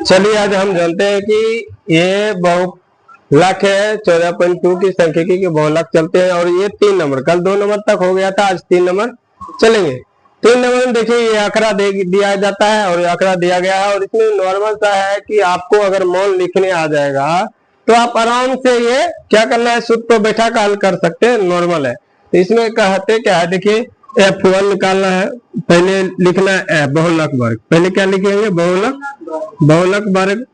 चलिए आज हम जानते हैं कि ये बहुलक है 14.2 की सांख्यिकी के बहुलक चलते हैं और ये 3 नंबर, कल 2 नंबर तक हो गया था, आज 3 नंबर चलेंगे। 3 नंबर में देखिए ये आंकड़ा दिया जाता है और ये आंकड़ा दिया गया है और इसमें नॉर्मल सा है कि आपको अगर मौन लिखने आ जाएगा तो आप आराम से ये क्या करना है, सूत्र पर बैठा कर हल कर सकते हैं, नॉर्मल है। तो इसमें कहते क्या है, देखिए F1 निकालना है, पहले लिखना है बहुलक वर्ग। पहले क्या लिखेंगे, बहुलक वर्ग,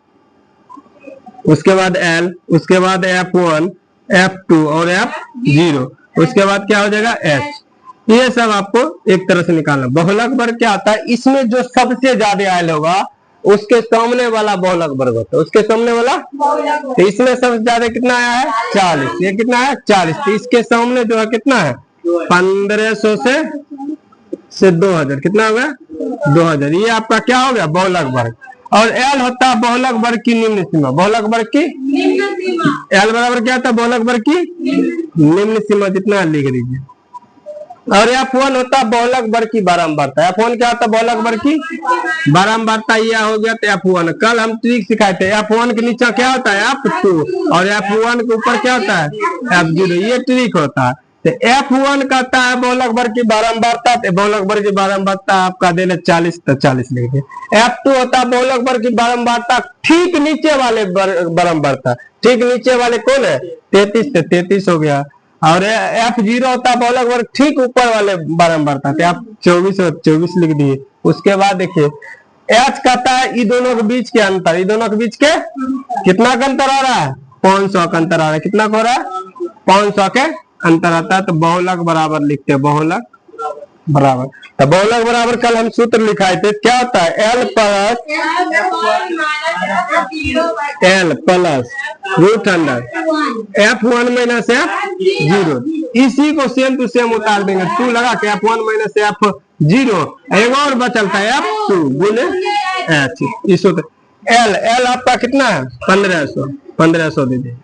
उसके बाद L, उसके बाद F1, F2 और F0, उसके बाद क्या हो जाएगा H। ये सब आपको एक तरह से निकालना। बहुलक वर्ग क्या आता है, इसमें जो सबसे ज्यादा आयल होगा उसके सामने वाला बहुलक वर्ग होता है, उसके सामने वाला। तो इसमें सबसे ज्यादा कितना आया है 40, ये कितना है 40। तो इसके सामने जो है कितना है 1500 से 2000, कितना हो गया 2000। ये आपका क्या हो गया बहुलक वर्ग। और L होता है बहुलक वर्ग की निम्न सीमा, बहुलक वर्ग की निम्न सीमा। L बराबर क्या होता है बहुलक वर्ग की निम्न सीमा, जितना लिख लीजिए। और F1 होता है बहुलक वर्ग की बारंबारता। F1 क्या होता है बहुलक वर्ग की बारंबारता, ये हो गया। तो F1 कल हम ट्रिक सिखाए थे, F1 के नीचे क्या होता है F2 और F1 के ऊपर क्या होता है F0, ये ट्रिक होता है। तो F1 कहता है बहुलक वर्ग की बारंबारता, बहुलक वर्ग की बारंबारता आपका दे 40, तो 40 लिख दे। F2 होता है बहुलक वर्ग की बारंबारता ठीक नीचे वाले बारंबारता, ठीक नीचे वाले कौन है 33, तो 33 हो गया। और F0 होता है बहुलक वर्ग ठीक ऊपर वाले बारंबारता, तो आप 24 और 24 लिख दिए। उसके बाद देखिए H कहता है ये दोनों के बीच के अंतर, ये दोनों के बीच के कितना का अंतर आ रहा है 500 का अंतर आ रहा है। कितना हो रहा है 500 के अंतर आता है। तो बहुलक बराबर लिखते हैं, बहुलक बराबर। तो बहुलक बराबर कल हम सूत्र लिखाए थे, क्या होता है L plus root under F1 minus F0। इसी को सेम टू सेम उतार देंगे, 2 लगा के F1 माइनस F0, एक और बचल था F2 गुने H। इस सूत्र L आपका कितना है 1500 दे दे,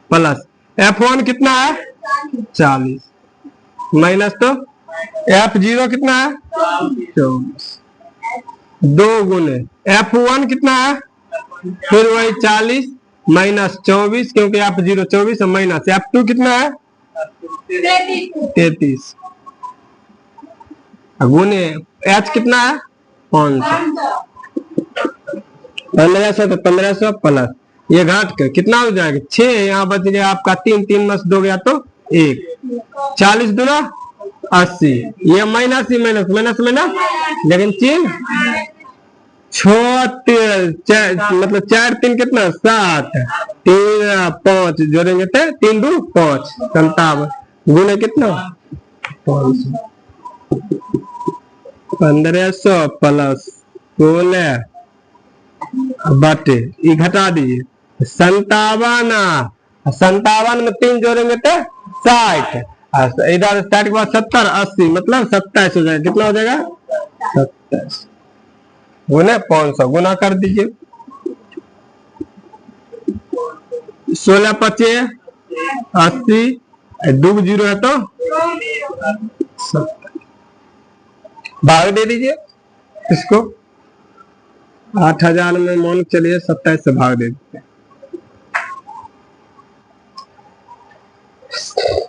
प्लस F1 कितना है 40 माइनस, तो F0 कितना है 24, 2 गुने F1 कितना है फिर वही 40 माइनस 24, क्योंकि F0 24 माइनस F2 कितना है 33 गुने H कितना है 500, 1500 तो 1500 प्लस ये घाट के कितना हो जाएगा 6, यहाँ बच गया आपका 3, 3 में 2 गया तो 1, 40 दूना 80, ये माइनस ही माइनस माइनस माइनस, लेकिन चिन्ह 6 मतलब 4 3 कितना 7, 3 5 जोड़ेंगे तो 3 2 5 57 गुने कितना 1500 प्लस 16 बटे ये घटा दीजिए 57, 57 में 3 जोड़ेंगे तो 60, इधर 60 के बाद 70 80 मतलब 27 हो जाएगा। कितना हो जाएगा 27 गुने 500, गुना कर दीजिए 16 25 80, 2 0 है तो 70, भाग दे दीजिए इसको 8000 में मान चलिए 27 से भाग दे देते हैं।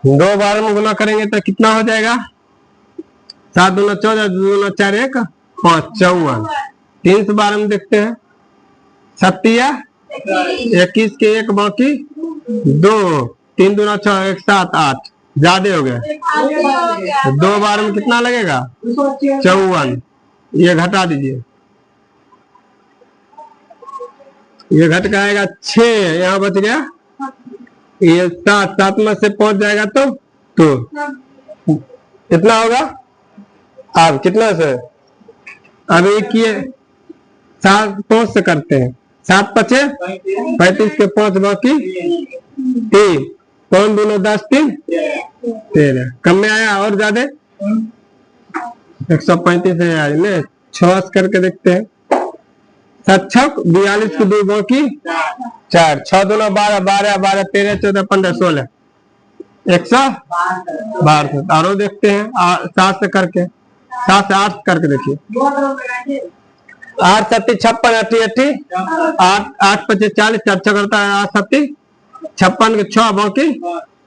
2 बार में गुना करेंगे तो कितना हो जाएगा 7 दूना 14, 2 दूना 4 1 5 54, 3 से 12 में देखते हैं 7 21 के 1 बाकी 2, 3 दूना 6 1 7 8, ज्यादा हो गया 2 बार में कितना लगेगा 54, ये घटा दीजिए, ये घट का आएगा 6, यहाँ बच गया ये 7 में से 5 जाएगा तो कितना होगा अब कितना से अब एक ये 7 5 से करते हैं 7 5 35 के 5 बाकी 3, 5 दूना 10 3 13, कम में आया और ज्यादा 135 है यार, 6 करके देखते हैं 7 6 42 के 2 बाकी 4, 6 दूना 12 12 12 13 14 15 16 112। और देखते हैं 7 से करके 7 से 8 करके देखिए 8 7 56 80 80 8 8 5 40 4 6 करता है 8 7 56 के 6 बाकी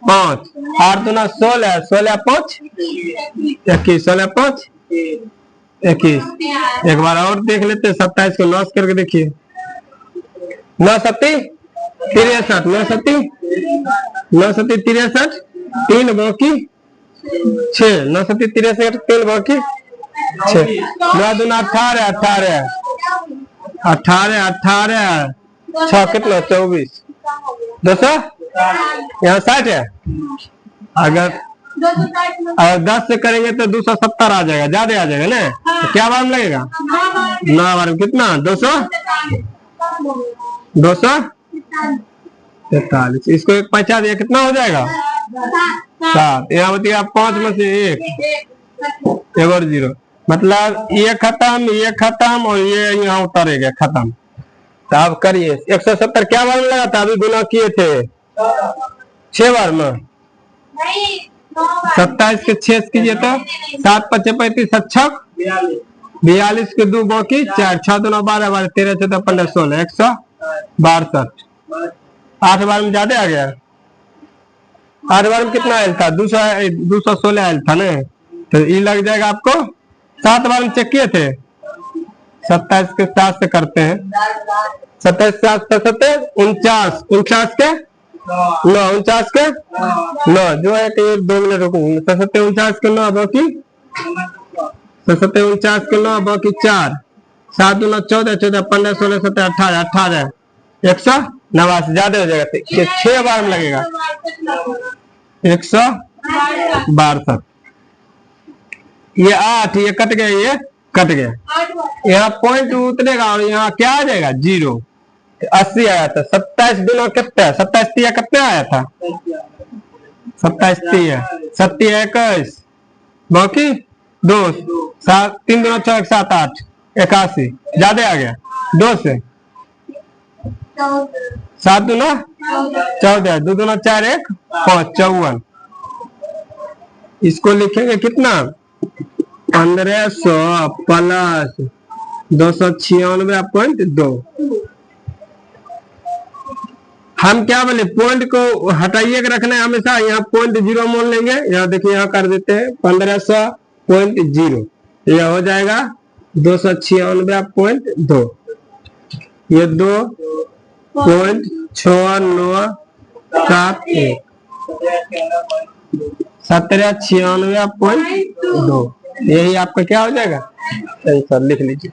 5 8 दूना 16 16 5 21 16 5 21 एक बार और देख लेते हैं 27 को लॉस करके देखिए 9 7 63 9 7 9 7 63 3 बाकी 6 9 7 63 3 बाकी 6 9 दूना 18 18 18 18 6 कितना 24 200 यहाँ 60 है। अगर 10 से करेंगे तो 270 आ जाएगा, ज्यादा आ जाएगा ना। तो क्या बार में लगेगा 9 बार में कितना 200 243 इसको एक 50 दिया कितना हो जाएगा 7 यहाँ बताइए 5 में से एक और 0 मतलब ये खत्म और ये यहाँ उतारेगा खत्म। तो आप करिए 170 क्या बार में लगा था अभी गुना किए थे 6 बार में 27 के 6 कीजिए तो 7 5 35 7 42 के 2 बाकी 4 6 2 12 12 13 14 15 16 162 8 बार में ज्यादा आ गया 8 बार में कितना आयल था 216 आयल था ना। तो ये लग जाएगा आपको 7 बार में चेक किए थे 27 के 7 से करते हैं 27 7 49 49 के 9 49 के 9 जो है कि 2 मिनट रुकूंगी 49 के 9 बाकी 49 के 9 बाकी 4 7 2 14 14 15 16 17 18 18 189 ज्यादा हो जाएगा। 6 बार में लगेगा 162 ये 8 ये कट गया ये कट गया यहाँ पॉइंट उतरेगा और यहाँ क्या आ जाएगा 0 80 आया था 27 दिनों कितना 27 तिया कितना आया था 27 तिया 7 21 बाकी 2 7 3 दिनों 6 7 8 81 ज्यादा आ गया 2 से 7 दूना 14 2 दूना 4 1 5 54 इसको लिखेंगे कितना 1500 प्लस 296.2 हम क्या बोले पॉइंट को हटाइए के रखना है हमेशा। यहाँ पॉइंट 0 मोल लेंगे यहाँ देखिए यहाँ कर देते हैं 1500.0 यह हो जाएगा 296.2 ये 2.6971 1796.2 यही आपका क्या हो जाएगा। सही सर लिख लीजिए।